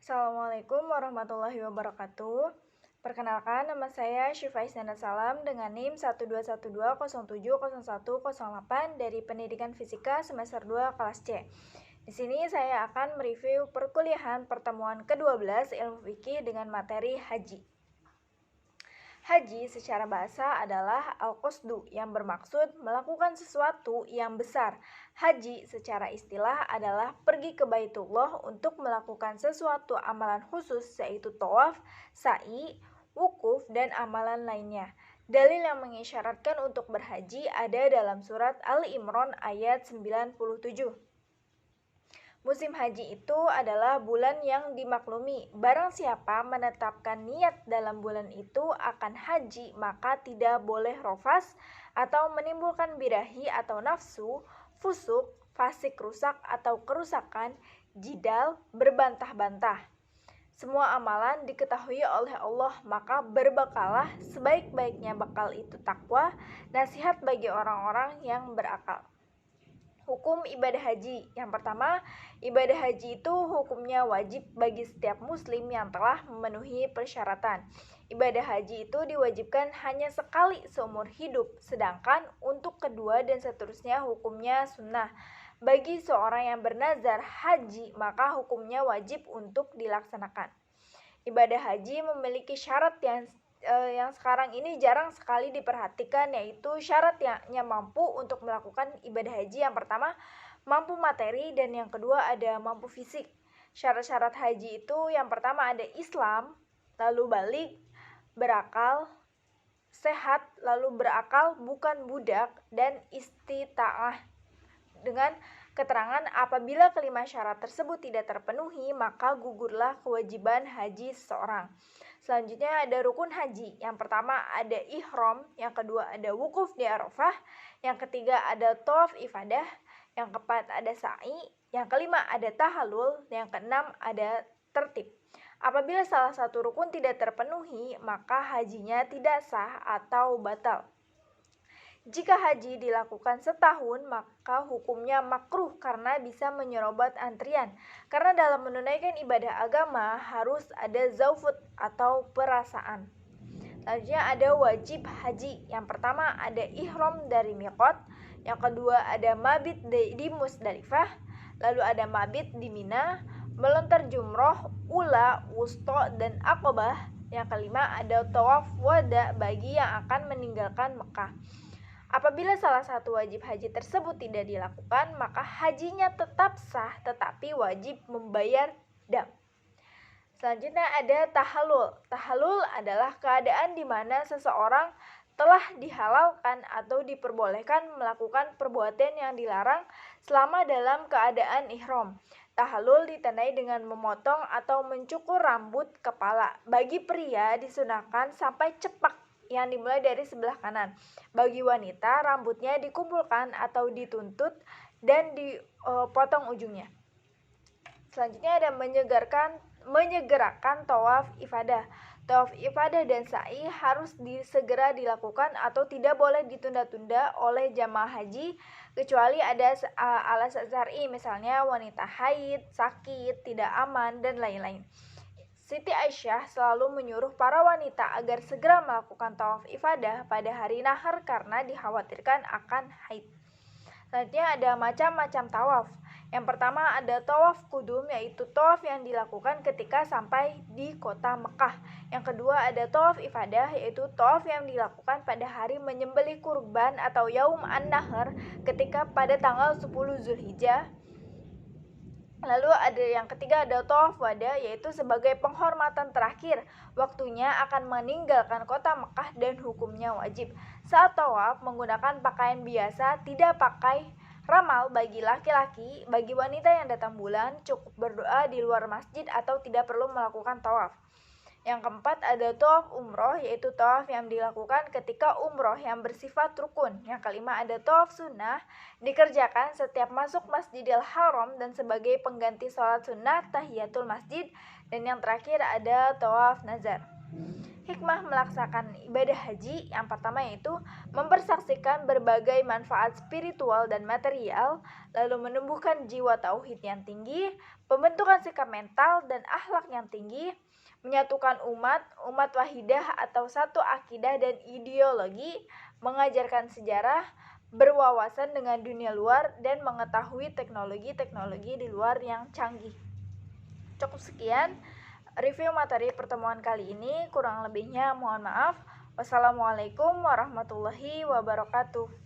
Assalamualaikum warahmatullahi wabarakatuh. Perkenalkan, nama saya Syifa Isnanda Salam dengan NIM 12120700108 dari Pendidikan Fisika semester 2 kelas C. Di sini saya akan mereview perkuliahan pertemuan ke-12 ilmu fikih dengan materi haji. Haji secara bahasa adalah al-qasdu yang bermaksud melakukan sesuatu yang besar. Haji secara istilah adalah pergi ke Baitullah untuk melakukan sesuatu amalan khusus yaitu tawaf, sa'i, wukuf, dan amalan lainnya. Dalil yang mengisyaratkan untuk berhaji ada dalam surat Al-Imran ayat 97. Musim haji itu adalah bulan yang dimaklumi. Barang siapa menetapkan niat dalam bulan itu akan haji, maka tidak boleh rofas atau menimbulkan birahi atau nafsu, fusuk, fasik rusak atau kerusakan, jidal, berbantah-bantah. Semua amalan diketahui oleh Allah, maka berbekalah sebaik-baiknya bekal itu takwa, nasihat bagi orang-orang yang berakal. Hukum ibadah haji. Yang pertama, ibadah haji itu hukumnya wajib bagi setiap muslim yang telah memenuhi persyaratan. Ibadah haji itu diwajibkan hanya sekali seumur hidup, sedangkan untuk kedua dan seterusnya hukumnya sunnah. Bagi seorang yang bernazar haji, maka hukumnya wajib untuk dilaksanakan. Ibadah haji memiliki syarat yang sekarang ini jarang sekali diperhatikan, yaitu syarat yang mampu untuk melakukan ibadah haji. Yang pertama, mampu materi, dan yang kedua ada mampu fisik. Syarat-syarat haji itu yang pertama ada Islam, lalu balik, berakal, sehat, lalu berakal bukan budak, dan istita'ah. Dengan keterangan apabila kelima syarat tersebut tidak terpenuhi, maka gugurlah kewajiban haji seseorang. Selanjutnya ada rukun haji. Yang pertama ada ihram, yang kedua ada wukuf di Arafah, yang ketiga ada tawaf ifadah, yang keempat ada sa'i, yang kelima ada tahallul, yang keenam ada tertib. Apabila salah satu rukun tidak terpenuhi, maka hajinya tidak sah atau batal. Jika haji dilakukan setahun, maka hukumnya makruh karena bisa menyerobot antrian. Karena dalam menunaikan ibadah agama harus ada zaufut atau perasaan. Selanjutnya ada wajib haji. Yang pertama ada ihram dari miqat, yang kedua ada mabit di Musdalifah, lalu ada mabit di Mina, melontar jumroh, ula, wusta, dan aqobah. Yang kelima ada tawaf wada bagi yang akan meninggalkan Mekah. Apabila salah satu wajib haji tersebut tidak dilakukan, maka hajinya tetap sah tetapi wajib membayar dam. Selanjutnya ada tahallul. Tahallul adalah keadaan di mana seseorang telah dihalalkan atau diperbolehkan melakukan perbuatan yang dilarang selama dalam keadaan ihram. Tahallul ditandai dengan memotong atau mencukur rambut kepala. Bagi pria disunahkan sampai cepak yang dimulai dari sebelah kanan. Bagi wanita, rambutnya dikumpulkan atau dituntut dan dipotong ujungnya. Selanjutnya ada menyegerakan tawaf ifadah. Tawaf ifadah dan sa'i harus segera dilakukan atau tidak boleh ditunda-tunda oleh jamaah haji kecuali ada alasan syar'i, misalnya wanita haid, sakit, tidak aman, dan lain-lain. Siti Aisyah selalu menyuruh para wanita agar segera melakukan tawaf ifadah pada hari nahar karena dikhawatirkan akan haid. Selanjutnya ada macam-macam tawaf. Yang pertama ada tawaf kudum, yaitu tawaf yang dilakukan ketika sampai di kota Mekah. Yang kedua ada tawaf ifadah, yaitu tawaf yang dilakukan pada hari menyembelih kurban atau yaum an-nahr ketika pada tanggal 10 Zulhijjah. Lalu ada yang ketiga ada tawaf wada, yaitu sebagai penghormatan terakhir. Waktunya akan meninggalkan kota Mekah dan hukumnya wajib. Saat tawaf menggunakan pakaian biasa, tidak pakai ramal bagi laki-laki. Bagi wanita yang datang bulan cukup berdoa di luar masjid atau tidak perlu melakukan tawaf. Yang keempat ada tawaf umroh, yaitu tawaf yang dilakukan ketika umroh yang bersifat rukun. Yang kelima ada tawaf sunnah, dikerjakan setiap masuk Masjidil Haram dan sebagai pengganti sholat sunnah tahiyatul masjid. Dan yang terakhir ada tawaf nazar. Hikmah melaksanakan ibadah haji yang pertama yaitu mempersaksikan berbagai manfaat spiritual dan material, lalu menumbuhkan jiwa tauhid yang tinggi, pembentukan sikap mental dan akhlak yang tinggi, menyatukan umat wahidah atau satu akidah dan ideologi, mengajarkan sejarah, berwawasan dengan dunia luar, dan mengetahui teknologi-teknologi di luar yang canggih. Cukup sekian review materi pertemuan kali ini, kurang lebihnya mohon maaf. Wassalamualaikum warahmatullahi wabarakatuh.